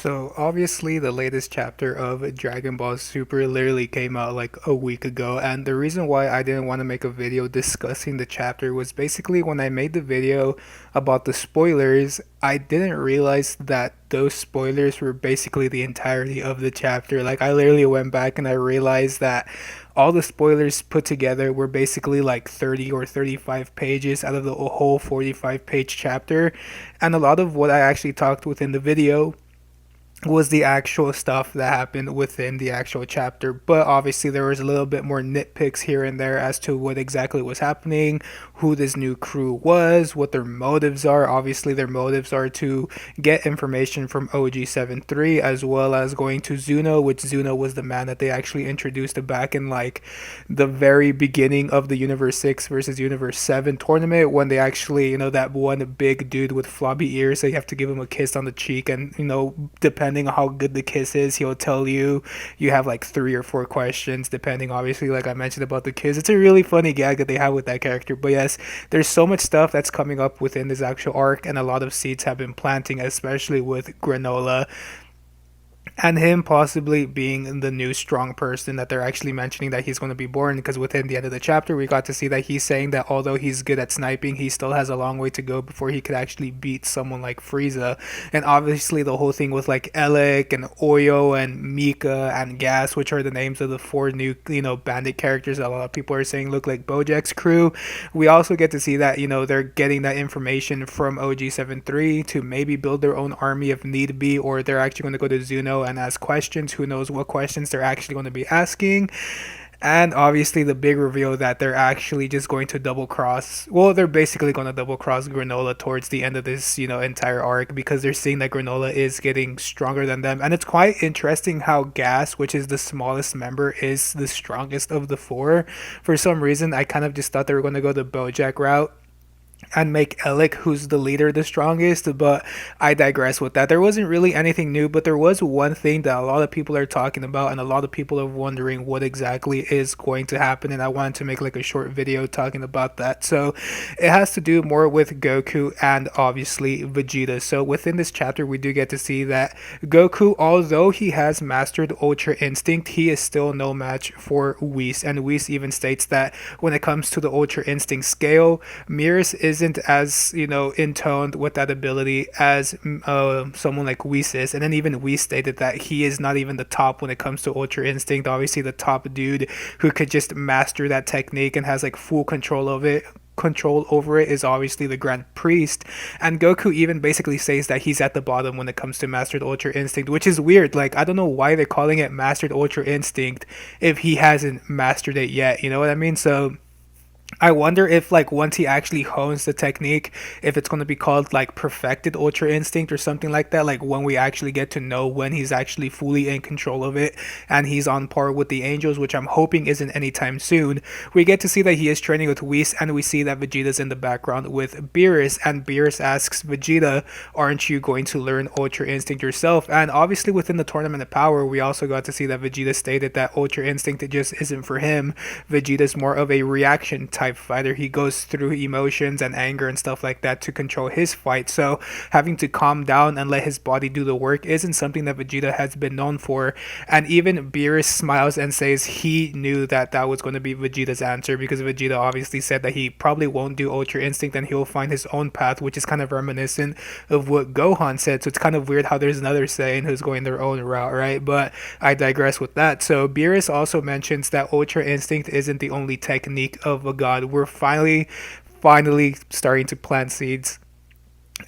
So obviously the latest chapter of Dragon Ball Super literally came out like a week ago, and the reason why I didn't want to make a video discussing the chapter was basically when I made the video about the spoilers, I didn't realize that those spoilers were basically the entirety of the chapter. Like I literally went back and I realized that all the spoilers put together were basically like 30 or 35 pages out of the whole 45-page chapter, and a lot of what I actually talked within the video was the actual stuff that happened within the actual chapter. But obviously, there was a little bit more nitpicks here and there as to what exactly was happening, who this new crew was, what their motives are. Obviously, their motives are to get information from OG 73 as well as going to Zuno, which Zuno was the man that they actually introduced back in like the very beginning of the Universe 6 versus Universe 7 tournament when they actually, that one big dude with floppy ears, so you have to give him a kiss on the cheek, and, depending on how good the kiss is, he'll tell you you have like 3 or 4 questions, depending, obviously, like I mentioned about the kiss. It's a really funny gag that they have with that character. But yes, there's so much stuff that's coming up within this actual arc, and a lot of seeds have been planting, especially with Granola and him possibly being the new strong person that they're actually mentioning that he's going to be born, because within the end of the chapter we got to see that he's saying that although he's good at sniping, he still has a long way to go before he could actually beat someone like Frieza. And obviously the whole thing with like Elec and Oyo and Mika and Gas, which are the names of the 4 new bandit characters that a lot of people are saying look like Bojack's crew. We also get to see that they're getting that information from OG 73 to maybe build their own army if need be, or they're actually going to go to Zuno and ask questions. Who knows what questions they're actually going to be asking? And obviously, the big reveal that they're actually just going to double cross. Well, they're basically going to double cross Granola towards the end of this, entire arc, because they're seeing that Granola is getting stronger than them. And it's quite interesting how Gas, which is the smallest member, is the strongest of the 4. For some reason, I kind of just thought they were going to go the Bojack route and make Elec, who's the leader, the strongest. But I digress with that. There wasn't really anything new, but there was one thing that a lot of people are talking about, and a lot of people are wondering what exactly is going to happen. And I wanted to make like a short video talking about that. So it has to do more with Goku and obviously Vegeta. So within this chapter, we do get to see that Goku, although he has mastered Ultra Instinct, he is still no match for Whis. And Whis even states that when it comes to the Ultra Instinct scale, Beerus isn't as intoned with that ability as someone like Whis is. And then even Whis stated that he is not even the top when it comes to Ultra Instinct. Obviously, the top dude who could just master that technique and has like full control over it is obviously the Grand Priest. And Goku even basically says that he's at the bottom when it comes to Mastered Ultra Instinct, which is weird. Like, I don't know why they're calling it Mastered Ultra Instinct if he hasn't mastered it yet. You know what I mean? So I wonder if like once he actually hones the technique, if it's going to be called like perfected Ultra Instinct or something like that, like when we actually get to know when he's actually fully in control of it and he's on par with the angels, which I'm hoping isn't anytime soon. We get to see that he is training with Whis, and we see that Vegeta's in the background with Beerus, and Beerus asks Vegeta, aren't you going to learn Ultra Instinct yourself? And obviously within the Tournament of Power, we also got to see that Vegeta stated that Ultra Instinct just isn't for him. Vegeta's more of a reaction type fighter. He goes through emotions and anger and stuff like that to control his fight. So having to calm down and let his body do the work isn't something that Vegeta has been known for. And even Beerus smiles and says he knew that that was going to be Vegeta's answer, because Vegeta obviously said that he probably won't do Ultra Instinct and he'll find his own path, which is kind of reminiscent of what Gohan said. So it's kind of weird how there's another Saiyan who's going their own route, right? But I digress with that. So Beerus also mentions that Ultra Instinct isn't the only technique of a god. We're finally starting to plant seeds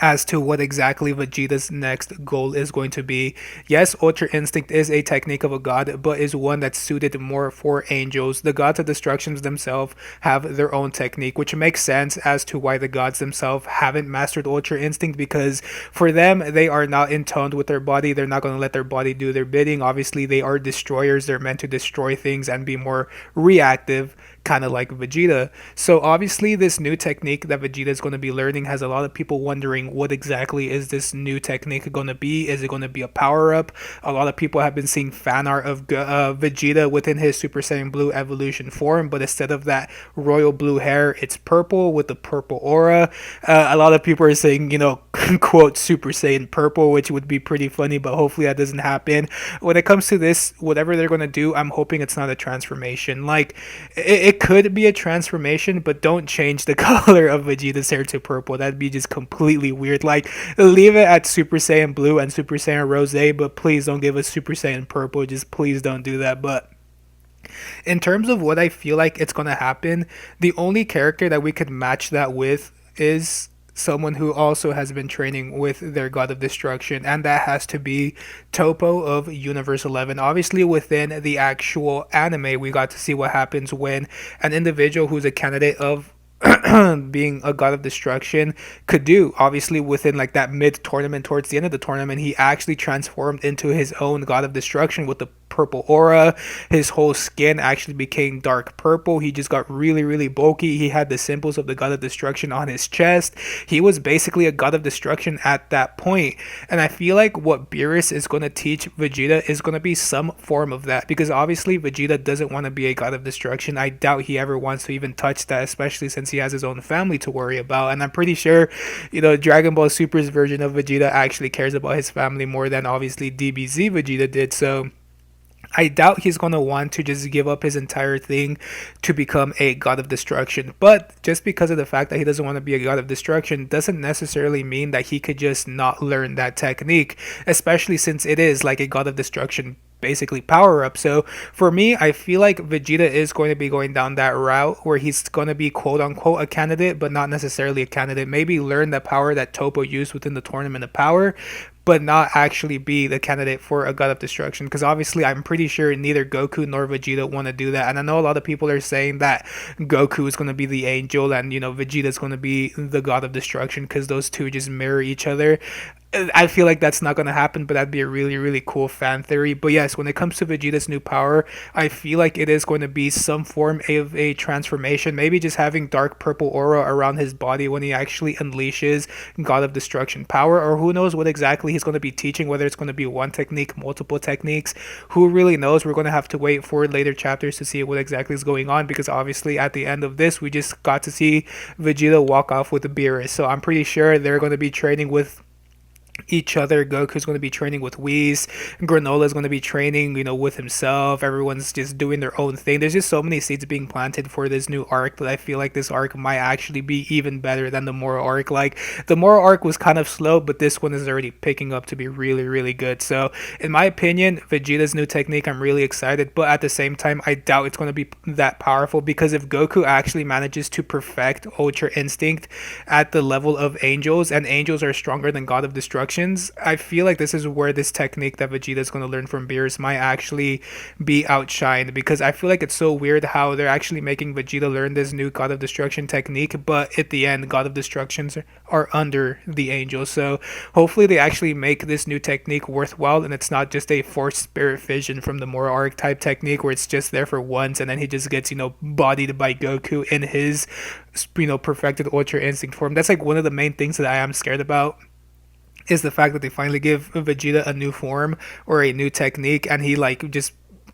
as to what exactly Vegeta's next goal is going to be. Yes, Ultra Instinct is a technique of a god, but is one that's suited more for angels. The gods of destruction themselves have their own technique, which makes sense as to why the gods themselves haven't mastered Ultra Instinct, because for them, they are not in tune with their body. They're not going to let their body do their bidding. Obviously, they are destroyers. They're meant to destroy things and be more reactive kind of like Vegeta. So obviously this new technique that Vegeta is going to be learning has a lot of people wondering what exactly is this new technique going to be. Is it going to be a power up? A lot of people have been seeing fan art of Vegeta within his Super Saiyan Blue evolution form, but instead of that royal blue hair, it's purple with the purple aura. A lot of people are saying, quote Super Saiyan purple, which would be pretty funny, but hopefully that doesn't happen. When it comes to this, whatever they're going to do, I'm hoping it's not a transformation. Like, it could be a transformation, but don't change the color of Vegeta's hair to purple. That'd be just completely weird. Like, leave it at Super Saiyan Blue and Super Saiyan Rose, but please don't give us Super Saiyan Purple. Just please don't do that. But in terms of what I feel like it's going to happen, the only character that we could match that with is someone who also has been training with their god of destruction, and that has to be Topo of Universe 11. Obviously, within the actual anime, we got to see what happens when an individual who's a candidate of being a god of destruction could do. Obviously, within like that mid tournament, towards the end of the tournament, he actually transformed into his own god of destruction with the purple aura. His whole skin actually became dark purple. He just got really, really bulky. He had the symbols of the god of destruction on his chest. He was basically a god of destruction at that point. And I feel like what Beerus is going to teach Vegeta is going to be some form of that, because obviously Vegeta doesn't want to be a god of destruction. I doubt he ever wants to even touch that, especially since he has his own family to worry about. And I'm pretty sure, Dragon Ball Super's version of Vegeta actually cares about his family more than obviously DBZ Vegeta did. So I doubt he's going to want to just give up his entire thing to become a god of destruction. But just because of the fact that he doesn't want to be a god of destruction doesn't necessarily mean that he could just not learn that technique, especially since it is like a god of destruction basically power up. So for me, I feel like Vegeta is going to be going down that route where he's going to be quote unquote a candidate, but not necessarily a candidate. Maybe learn the power that Topo used within the Tournament of Power, but not actually be the candidate for a god of destruction, because obviously I'm pretty sure neither Goku nor Vegeta want to do that. And I know a lot of people are saying that Goku is going to be the angel and Vegeta is going to be the god of destruction because those two just mirror each other. I feel like that's not going to happen, but that'd be a really, really cool fan theory. But yes, when it comes to Vegeta's new power, I feel like it is going to be some form of a transformation. Maybe just having dark purple aura around his body when he actually unleashes God of Destruction power, or who knows what exactly he's going to be teaching, whether it's going to be one technique, multiple techniques. Who really knows? We're going to have to wait for later chapters to see what exactly is going on, because obviously at the end of this, we just got to see Vegeta walk off with the Beerus. So I'm pretty sure they're going to be training with each other. Goku's going to be training with Whis. Granola's going to be training, with himself. Everyone's just doing their own thing. There's just so many seeds being planted for this new arc that I feel like this arc might actually be even better than the Moro arc. Like, the Moro arc was kind of slow, but this one is already picking up to be really, really good. So, in my opinion, Vegeta's new technique, I'm really excited, but at the same time, I doubt it's going to be that powerful, because if Goku actually manages to perfect Ultra Instinct at the level of angels, and angels are stronger than God of Destruction, I feel like this is where this technique that Vegeta is going to learn from Beerus might actually be outshined, because I feel like it's so weird how they're actually making Vegeta learn this new God of Destruction technique, but at the end, God of Destructions are under the angels. So hopefully they actually make this new technique worthwhile, and it's not just a forced spirit fission from the Moro arc type technique where it's just there for once and then he just gets, bodied by Goku in his, perfected Ultra Instinct form. That's like one of the main things that I am scared about, is the fact that they finally give Vegeta a new form or a new technique and he just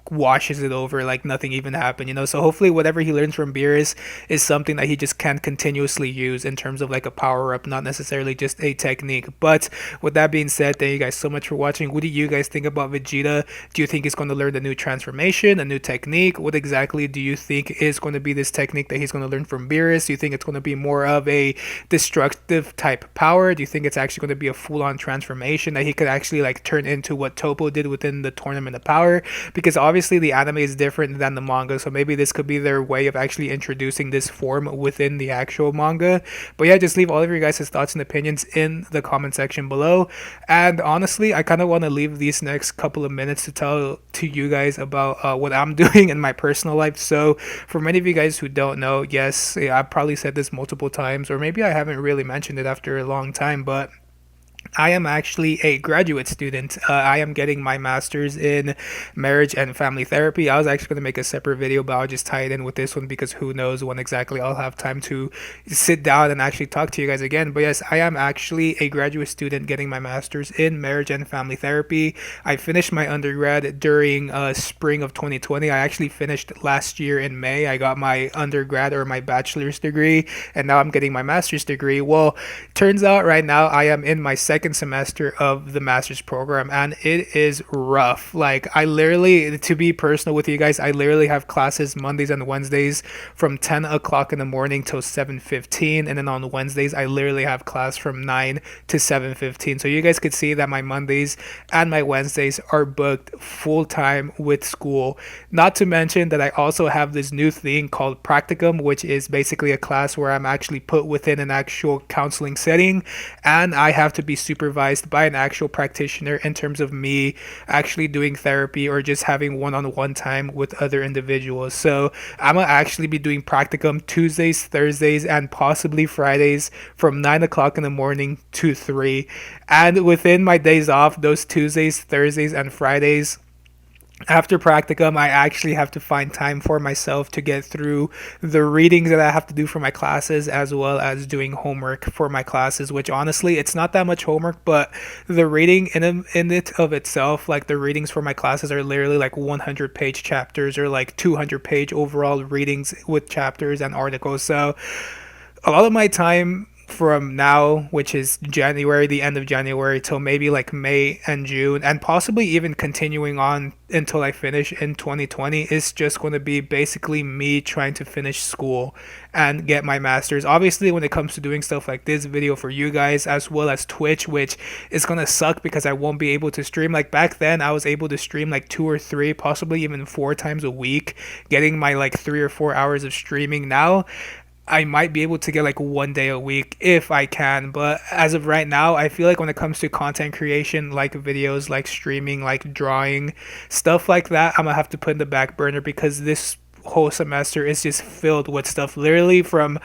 washes it over like nothing even happened. So hopefully whatever he learns from Beerus is something that he just can continuously use in terms of like a power up, not necessarily just a technique. But with that being said, thank you guys so much for watching. What do you guys think about Vegeta? Do you think he's going to learn the new transformation, a new technique? What exactly do you think is going to be this technique that he's going to learn from Beerus? Do you think it's going to be more of a destructive type power? Do you think it's actually going to be a full-on transformation that he could actually like turn into what Topo did within the Tournament of Power? Because obviously the anime is different than the manga, so maybe this could be their way of actually introducing this form within the actual manga. But yeah, just leave all of your guys' thoughts and opinions in the comment section below. And honestly, I kind of want to leave these next couple of minutes to tell to you guys about what I'm doing in my personal life. So for many of you guys who don't know, yes, I've probably said this multiple times, or maybe I haven't really mentioned it after a long time, but I am actually a graduate student. I am getting my master's in marriage and family therapy. I was actually going to make a separate video, but I'll just tie it in with this one because who knows when exactly I'll have time to sit down and actually talk to you guys again. But yes, I am actually a graduate student getting my master's in marriage and family therapy. I finished my undergrad during spring of 2020. I actually finished last year in May. I got my undergrad or my bachelor's degree, and now I'm getting my master's degree. Well, turns out right now I am in my second semester of the master's program, and it is rough. Like, I literally, to be personal with you guys, I literally have classes Mondays and Wednesdays from 10 o'clock in the morning till 7:15, and then on Wednesdays I literally have class from 9 to 7:15. So you guys could see that my Mondays and my Wednesdays are booked full time with school. Not to mention that I also have this new thing called practicum, which is basically a class where I'm actually put within an actual counseling setting, and I have to be supervised by an actual practitioner in terms of me actually doing therapy or just having one-on-one time with other individuals. So I'm gonna actually be doing practicum Tuesdays, Thursdays, and possibly Fridays from 9 o'clock in the morning to 3. And within my days off, those Tuesdays, Thursdays, and Fridays, after practicum, I actually have to find time for myself to get through the readings that I have to do for my classes, as well as doing homework for my classes, which honestly, it's not that much homework, but the reading in it of itself, like the readings for my classes are literally like 100-page chapters or like 200-page overall readings with chapters and articles. So a lot of my time from now, which is January, the end of January, till maybe like May and June, and possibly even continuing on until I finish in 2020, is just going to be basically me trying to finish school and get my master's. Obviously, when it comes to doing stuff like this video for you guys, as well as Twitch, which is going to suck because I won't be able to stream. Like back then, I was able to stream like 2 or 3, possibly even 4 times a week, getting my like 3 or 4 hours of streaming. Now, I might be able to get like one day a week if I can, but as of right now, I feel like when it comes to content creation, like videos, like streaming, like drawing, stuff like that, I'm gonna have to put in the back burner because this whole semester is just filled with stuff. Literally from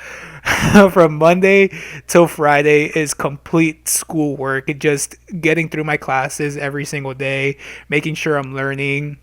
from Monday till Friday is complete schoolwork, just getting through my classes every single day, making sure I'm learning,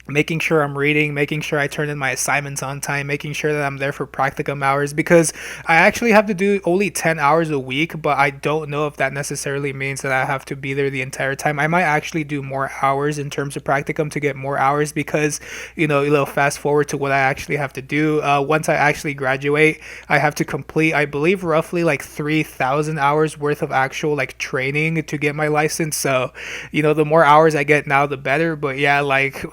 making sure I'm reading, making sure I turn in my assignments on time, making sure that I'm there for practicum hours because I actually have to do only 10 hours a week, but I don't know if that necessarily means that I have to be there the entire time. I might actually do more hours in terms of practicum to get more hours because, you know, a little fast forward to what I actually have to do. Once I actually graduate, I have to complete, I believe, roughly like 3,000 hours worth of actual like training to get my license. So, you know, the more hours I get now, the better. But yeah, like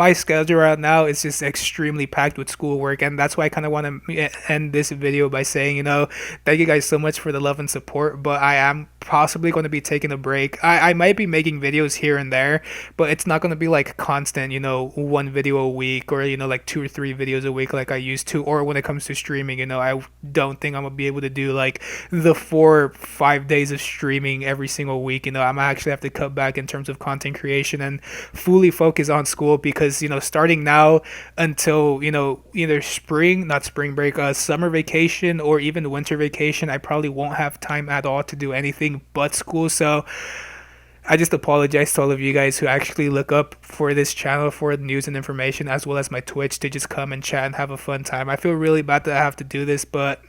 my schedule right now is just extremely packed with schoolwork, and that's why I kind of want to end this video by saying, you know, thank you guys so much for the love and support, but I am possibly going to be taking a break. I might be making videos here and there, but it's not going to be like constant, you know, one video a week or, you know, like 2 or 3 videos a week like I used to. Or when it comes to streaming, you know, I don't think I'm going to be able to do like the 4 or 5 days of streaming every single week. You know, I'm actually have to cut back in terms of content creation and fully focus on school because, you know, starting now until, you know, either not spring break, summer vacation or even winter vacation, I probably won't have time at all to do anything but school. So I just apologize to all of you guys who actually look up for this channel for news and information, as well as my Twitch, to just come and chat and have a fun time. I feel really bad that I have to do this, but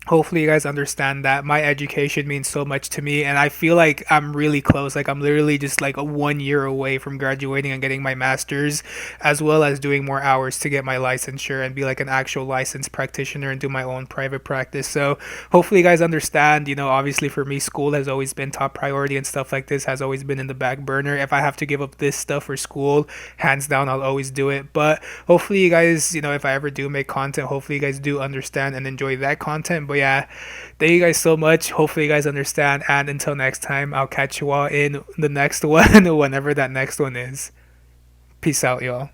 hopefully you guys understand that my education means so much to me, and I feel like I'm really close. Like, I'm literally just like a 1 year away from graduating and getting my master's, as well as doing more hours to get my licensure and be like an actual licensed practitioner and do my own private practice. So hopefully you guys understand. You know, obviously for me, school has always been top priority, and stuff like this has always been in the back burner. If I have to give up this stuff for school, hands down, I'll always do it. But hopefully you guys, you know, if I ever do make content, hopefully you guys do understand and enjoy that content. But yeah, thank you guys so much. Hopefully you guys understand, and until next time, I'll catch you all in the next one whenever that next one is. Peace out, y'all.